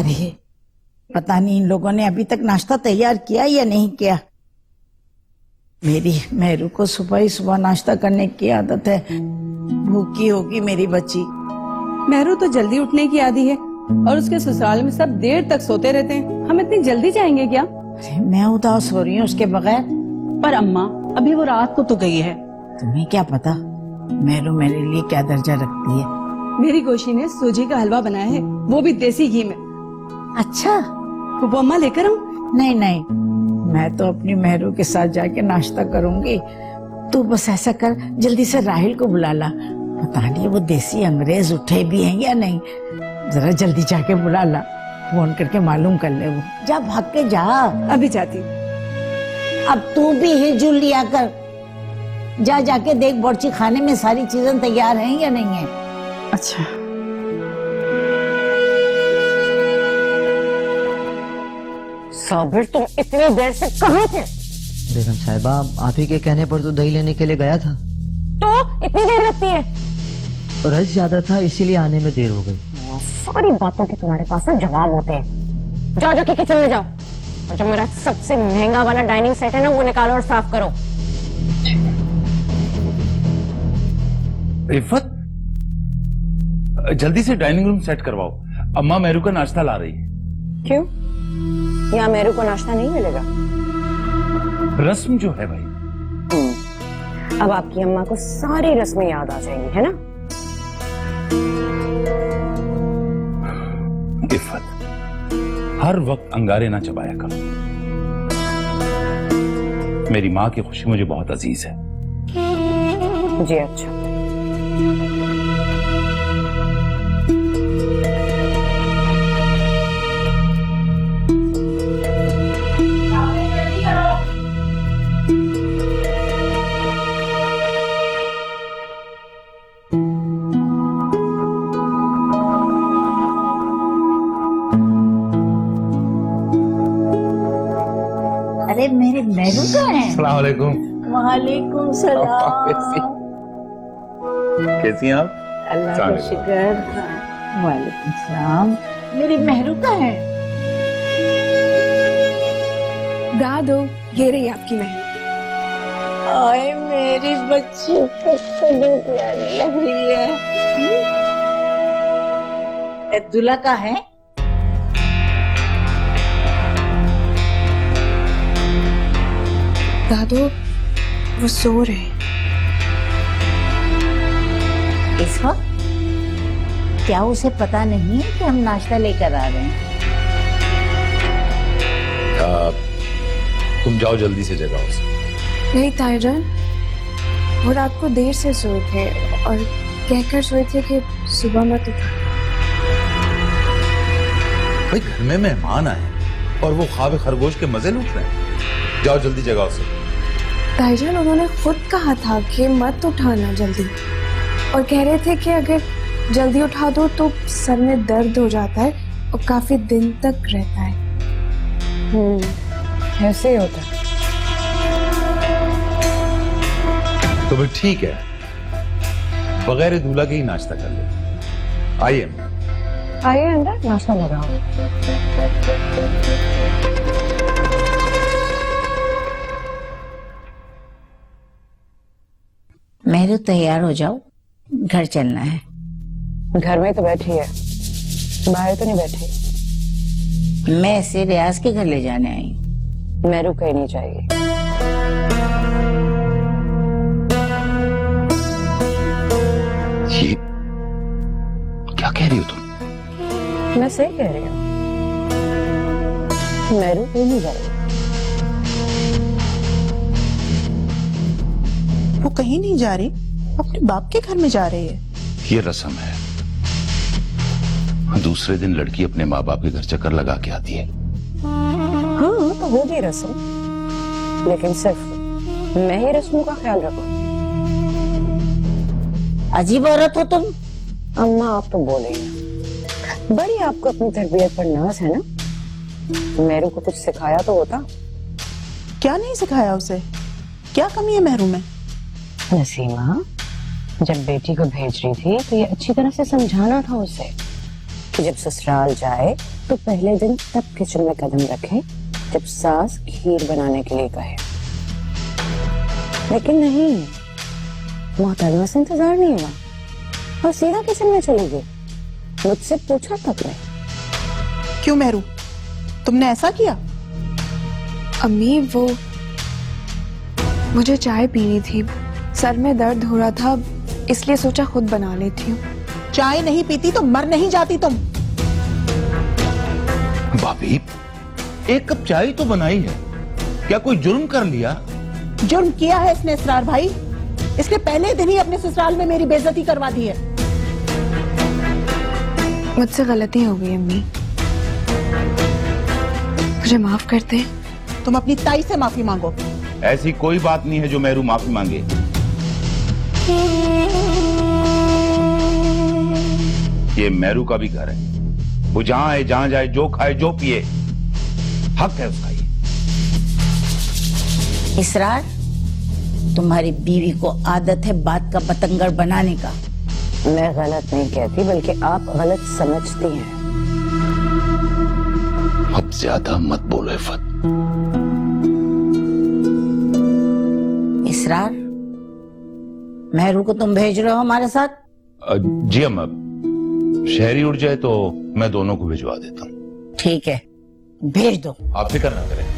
अरे पता नहीं इन लोगों ने अभी तक नाश्ता तैयार किया या नहीं किया। मेरी मेहरू को सुबह ही सुबह नाश्ता करने की आदत है। भूखी होगी मेरी बच्ची। मेहरू तो जल्दी उठने की आदी है और उसके ससुराल में सब देर तक सोते रहते हैं। हम इतनी जल्दी जाएंगे क्या? मैं उदास हो रही हूँ उसके बगैर। पर अम्मा अभी वो रात को तो गई है। तुम्हें क्या पता मेहरू मेरे लिए क्या दर्जा रखती है। मेरी गोशी ने सूजी का हलवा बनाया है, वो भी देसी घी में। अच्छा वो अम्मा लेकर आऊं? नहीं नहीं, मैं तो अपनी मेहरू के साथ जाके नाश्ता करूंगी। तू बस ऐसा कर, जल्दी से राहिल को बुला ला। पता नहीं वो देसी अंग्रेज उठे भी हैं या नहीं। जरा जल्दी जाके बुला ला, फोन करके मालूम कर ले। वो जा, भाग के जा। अभी जाती हूँ। अब तू भी हिलजुल लिया कर। जा जाके देख बोर्ची खाने में सारी चीजें तैयार हैं या नहीं है। अच्छा। साबिर तुम इतनी देर से कहाँ थे? बेगम साहिबा आप ही के कहने पर तो दही लेने के लिए गया था। तो इतनी देर लगती है? रश ज्यादा था इसीलिए आने में देर हो गई। सारी बातों के तुम्हारे पास ना जवाब होते हैं। जाओ जाके किचन में जाओ और जो मेरा सबसे महंगा वाला डाइनिंग सेट है ना वो निकालो और साफ करो। इफ़त जल्दी से डाइनिंग रूम सेट करवाओ, अम्मा मेहरू का नाश्ता ला रही है। क्यों? यहाँ मेरू को नाश्ता नहीं मिलेगा? रस्म जो है भाई। अब आपकी अम्मा को सारी रस्में याद आ जाएंगी, है ना? इफ़त हर वक्त अंगारे ना चबाया करो। मेरी माँ की खुशी मुझे बहुत अजीज है। जी अच्छा। अरे मेरे मेहरू कहाँ है? अस्सलाम वालेकुम। वालेकुम सलाम। कैसी हैं आप? अल्लाह का शुक्र। वालेकुम सलाम। मेरी मेहरू कहाँ है? दादो ये रही आपकी मेहरू। आए मेरी बच्ची कितनी प्यारी लग रही है। दूल्हा का है? दादो वो सो रहे। इस वक्त क्या उसे पता नहीं है कि हम नाश्ता लेकर आ रहे हैं? तुम जाओ जल्दी से जगाओ उसे। नहीं तायरन, वो रात को देर से सोए थे और कहकर सोए थे कि सुबह मत उठा। भाई घर में मेहमान आए और वो ख्वाब खरगोश के मजे लूट रहे हैं। जाओ जल्दी जगाओ उसे। तायरन उन्होंने खुद कहा था कि मत उठाना जल्दी, और कह रहे थे कि अगर जल्दी उठा दो तो सर में दर्द हो जाता है और काफी दिन तक रहता है। ऐसे ही होता है। तो फिर ठीक है, बगैर दूल्हा के ही नाश्ता कर लो। आइए आइए अंदर नाश्ता लगाओ। मेहरू तैयार हो जाओ, घर चलना है। घर में तो बैठी है, बाहर तो नहीं बैठी। मैं इसे रियाज के घर ले जाने आई। मेरू कहीं नहीं चाहिए। ये क्या कह रही हो तुम? मैं सही कह रही हूँ, मेरू कहीं नहीं जा रही। वो कहीं नहीं जा रही, अपने बाप के घर में जा रही है। ये रस्म है, दूसरे दिन लड़की अपने माँ बाप के घर चक्कर लगा के आती है। हाँ तो होगी रस्म, लेकिन सिर्फ मैं ही रस्मों का ख्याल रखूं। अजीब औरत हो तुम। अम्मा आप तो बोलेंगे, बड़ी आपको अपनी तरबियत पर नाज है ना। मेरू को कुछ सिखाया तो होता। क्या नहीं सिखाया उसे? क्या कमी है मेहरू में? नसीमा, जब बेटी को भेज रही थी तो ये अच्छी तरह से समझाना था उसे कि जब ससुराल जाए तो पहले दिन तब किचन में कदम रखे जब सास खीर बनाने के लिए कहे। लेकिन नहीं, मोहतरमा से इंतजार नहीं हुआ और सीधा किचन में चली गई, मुझसे पूछा तक नहीं। क्यों मेहरू, तुमने ऐसा किया? अम्मी वो मुझे चाय पीनी थी, सर में दर्द हो रहा था, इसलिए सोचा खुद बना लेती हूँ। चाय नहीं पीती तो मर नहीं जाती तुम। भाभी, एक कप चाय तो बनाई है, क्या कोई जुर्म कर लिया? जुर्म किया है इसने इसरार भाई, इसने पहले दिन ही अपने ससुराल में मेरी बेइज्जती करवा दी है। मुझसे गलती हो गई अम्मी, मुझे माफ कर दे। तुम अपनी ताई से माफी मांगो। ऐसी कोई बात नहीं है जो मेहरू माफी मांगे। ये मेहरू का भी घर है, वो जहां है, जहां जाए, जो खाए, जो पिए, हक है उसका। ये इसरार, तुम्हारी बीवी को आदत है बात का बतंगड़ बनाने का। मैं गलत नहीं कहती, बल्कि आप गलत समझती हैं। अब ज्यादा मत बोलो इफ़त। इसरार, मेहरू को तुम भेज रहे हो हमारे साथ? जी अम्मा, शहरी उड़ जाए तो मैं दोनों को भिजवा देता हूँ। ठीक है, भेज दो। आप फिक्र ना करें।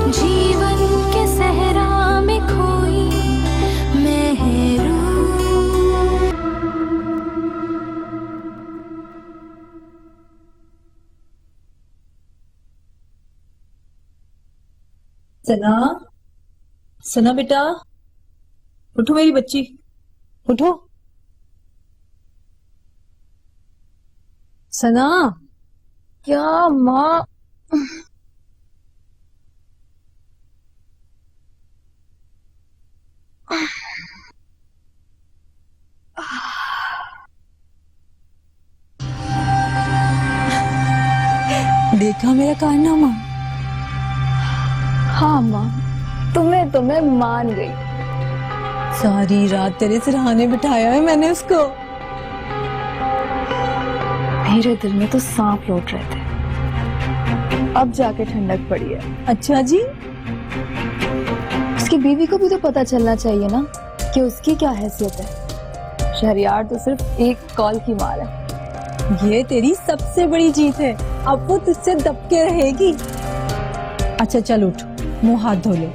जीवन के सहरा में खोई मेहरू। सना, सना बेटा, उठो मेरी बच्ची, उठो। सना, क्या माँ? देखा मेरा कारनामा? हाँ माँ, तुम्हें मान गई। सारी रात तेरे सिरहाने बिठाया है मैंने उसको। मेरे दिल में तो सांप लौट रहे थे, अब जाके ठंडक पड़ी है। अच्छा जी, उसकी बीवी को भी तो पता चलना चाहिए ना कि उसकी क्या हैसियत है। शहरियार तो सिर्फ एक कॉल की मार है। ये तेरी सबसे बड़ी जीत है, अब वो तुझसे दबके रहेगी। अच्छा चल उठ, मुंह हाथ धो ले,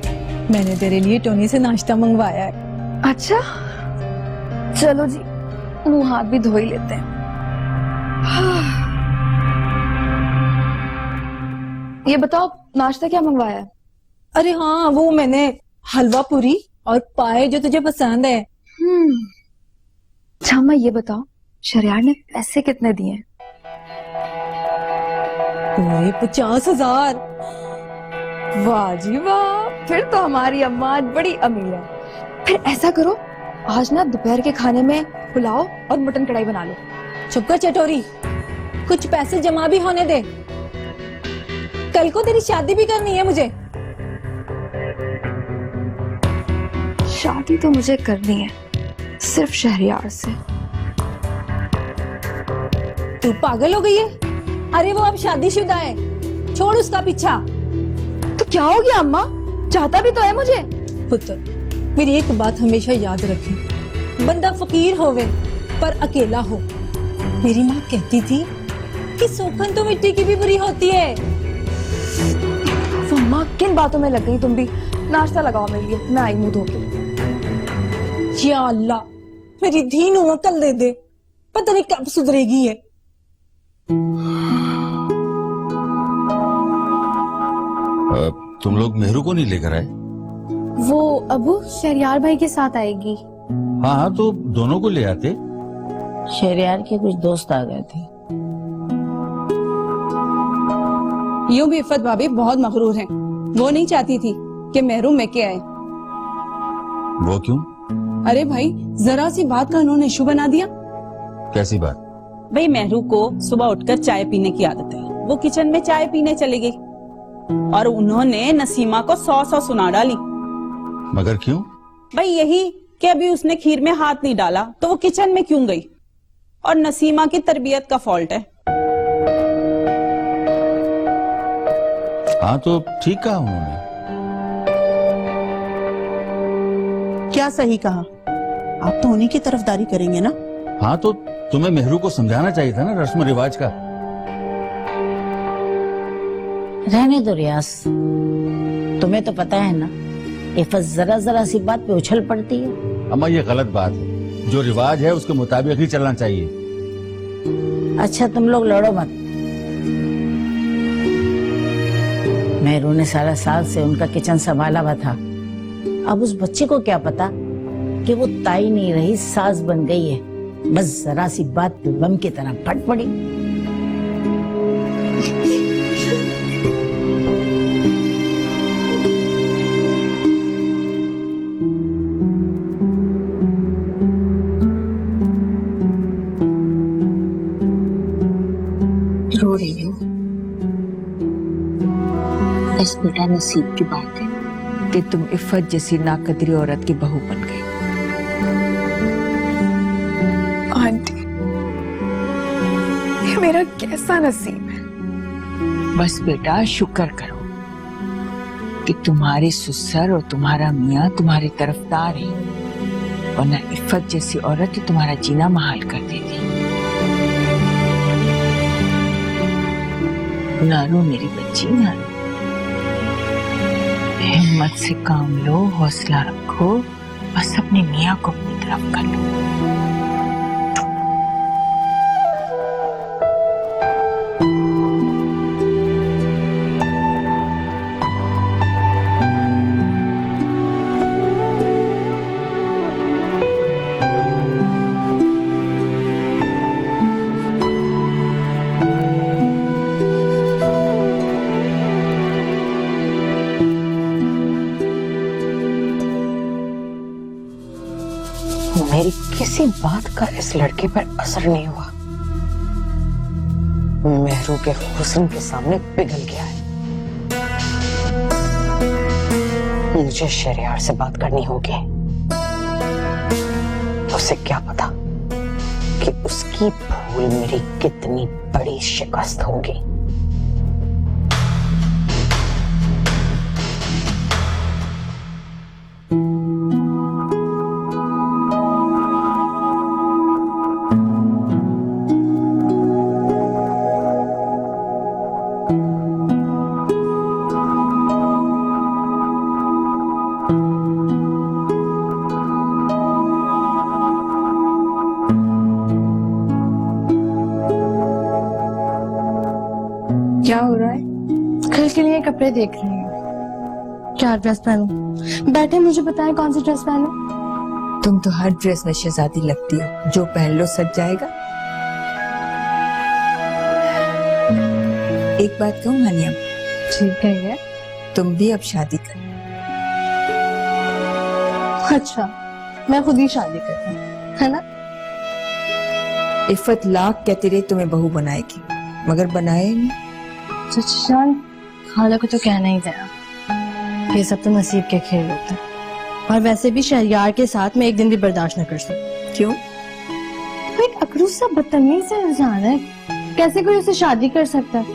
मैंने तेरे लिए टोनी से नाश्ता मंगवाया है। अच्छा चलो जी, मुंह हाथ भी धो ही लेते हैं। ये बताओ नाश्ता क्या मंगवाया है? अरे हाँ, वो मैंने हलवा पूरी और पाए जो तुझे पसंद है। अच्छा मैं ये बताओ, शहरियार ने पैसे कितने दिए? पूरे 50,000। वाह जी वाह, फिर तो हमारी अम्मा आज बड़ी अमीर है। फिर ऐसा करो, आज ना दोपहर के खाने में पुलाव और मटन कढ़ाई बना लो। चुप कर चटोरी, कुछ पैसे जमा भी होने दे, कल को तेरी शादी भी करनी है मुझे। शादी तो मुझे करनी है, सिर्फ शहरियार से। तू पागल हो गई है? अरे वो अब शादीशुदा है, छोड़ उसका पीछा। तो क्या हो गया अम्मा, चाहता भी तो है मुझे। पुत्र, मेरी एक बात हमेशा याद रखी, बंदा फकीर होवे पर अकेला हो। मेरी माँ कहती थी कि सोखन तो मिट्टी की भी बुरी होती है। तो अम्मा किन बातों में लग गई तुम भी? नाश्ता लगाओ मेरे लिए, मैं आई मुंह धो के। या अल्लाह, मेरी धीनू अकल दे दे, पता नहीं कब सुधरेगी है। तुम लोग मेहरू को नहीं लेकर आए? वो अबू शहरियार भाई के साथ आएगी। हाँ हाँ, तो दोनों को ले आते। शहरियार के कुछ दोस्त आ गए थे। यूं भी इफ़त भाभी बहुत मगरूर हैं। वो नहीं चाहती थी कि महरूम मैके आए। वो क्यों? अरे भाई, जरा सी बात का उन्होंने इशू बना दिया। कैसी बात? भाई महरू को सुबह उठकर चाय पीने की आदत है। वो किचन में चाय पीने चली गई और उन्होंने नसीमा को 100 सुना डाली। मगर क्यों? भाई यही कि अभी उसने खीर में हाथ नहीं डाला तो वो किचन में क्यों गई, और नसीमा की तरबियत का फॉल्ट है। हाँ तो ठीक कहा उन्होंने। क्या सही कहा? आप तो उन्हीं की तरफदारी करेंगे ना? हाँ तो तुम्हें मेहरू को समझाना चाहिए था ना रस्म रिवाज का। रहने दो रियाज, तुम्हें तो पता है ना इफ़त जरा जरा सी बात पे उछल पड़ती है। अम्मा ये गलत बात है, जो रिवाज है उसके मुताबिक ही चलना चाहिए। अच्छा तुम लोग लड़ो मत। मेहरू ने सारा साल से उनका किचन संभाला हुआ था। अब उस बच्चे को क्या पता कि वो ताई नहीं रही सास बन गई है। बस जरा सी बात पे बम की तरह फट पड़ी। रो रही हो? बस बेटा नसीब की बात है कि तुम इफ़त जैसी नाकदरी औरत की बहू बन गई। आंटी, ये मेरा कैसा नसीब है। बस बेटा शुक्र करो कि तुम्हारे ससुर और तुम्हारा मियाँ तुम्हारी तरफदार है, वरना इफ़त जैसी औरत तो तुम्हारा जीना महाल कर देती। ना रो मेरी बच्ची, ना रो। हिम्मत से काम लो, हौसला रखो, बस अपने मियाँ को अपनी तरफ कर लो। मेरी किसी बात का इस लड़के पर असर नहीं हुआ। मेहरू के हुस्न के सामने पिघल गया है। मुझे शहरयार से बात करनी होगी। उसे क्या पता कि उसकी भूल मेरी कितनी बड़ी शिकस्त होगी। क्या हो रहा है? कल के लिए कपड़े देख रही हूँ। क्या ड्रेस पहनूं? बैठे मुझे बताएं कौन सी ड्रेस पहनूं? तुम तो हर ड्रेस में शहजादी लगती हो, जो पहन लो सज जाएगा। एक बात कहूँ मनियम, ठीक है। तुम भी अब शादी कर। अच्छा, मैं खुद ही शादी करती हूँ, है ना? इफ़त लाख कहते रहे तुम्हें बहू बनाएगी, मगर बनाए नहीं। चाची जान, खाला को तो कहना ही देना। ये सब तो नसीब के खेल होते हैं। और वैसे भी शहरयार के साथ मैं एक दिन भी बर्दाश्त न कर सकती। क्यों? वो एक अकरूज सा बदतमीज सा इंसान है, कैसे कोई उसे शादी कर सकता है?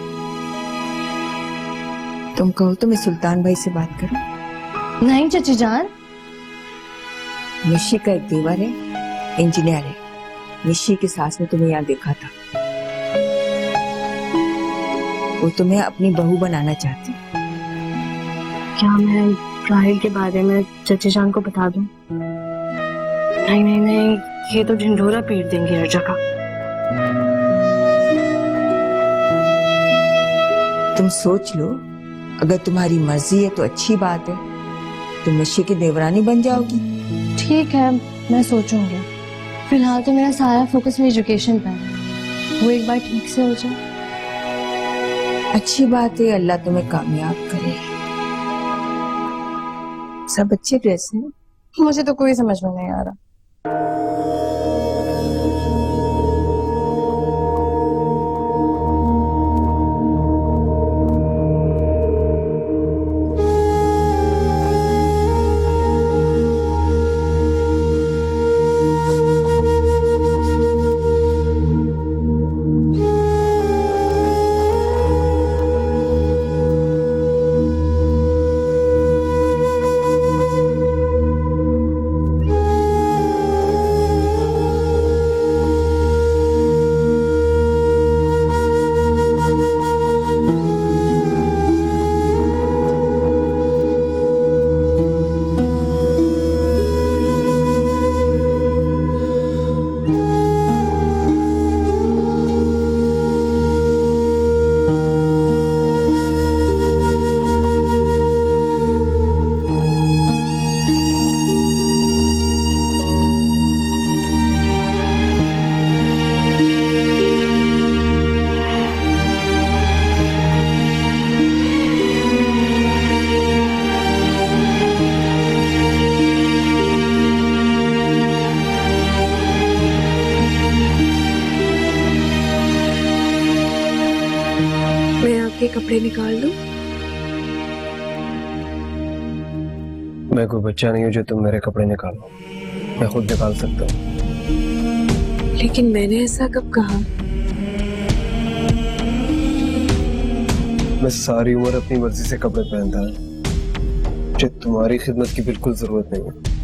तुम कहो तो मैं सुल्तान भाई से बात करूं। नहीं चाची जान। निशी का एक देवर है, इंजीनियर है। निशी की सास ने तुम्हें यहाँ देखा था। वो तुम्हें अपनी बहू बनाना चाहती। क्या मैं राहिल के बारे में चाची जान को बता दूं? नहीं नहीं नहीं, ये तो ढिंढोरा पीट देंगे हर जगह। तुम सोच लो, अगर तुम्हारी मर्जी है तो अच्छी बात है, तुम निशी की देवरानी बन जाओगी। ठीक है, मैं सोचूंगी। फिलहाल तो मेरा सारा फोकस मेरी एजुकेशन पर है। वो एक बार ठीक से हो जाए। अच्छी बात है, अल्लाह तुम्हें कामयाब करे। सब अच्छे ड्रेस हैं। मुझे तो कोई समझ में नहीं आ रहा। मैं आपके कपड़े निकाल दूं? मैं कोई बच्चा नहीं हूँ जो तुम मेरे कपड़े निकालो। मैं खुद निकाल सकता हूँ। लेकिन मैंने ऐसा कब कहा? मैं सारी उम्र अपनी मर्जी से कपड़े पहनता हूँ। मुझे तुम्हारी खिदमत की बिल्कुल जरूरत नहीं है।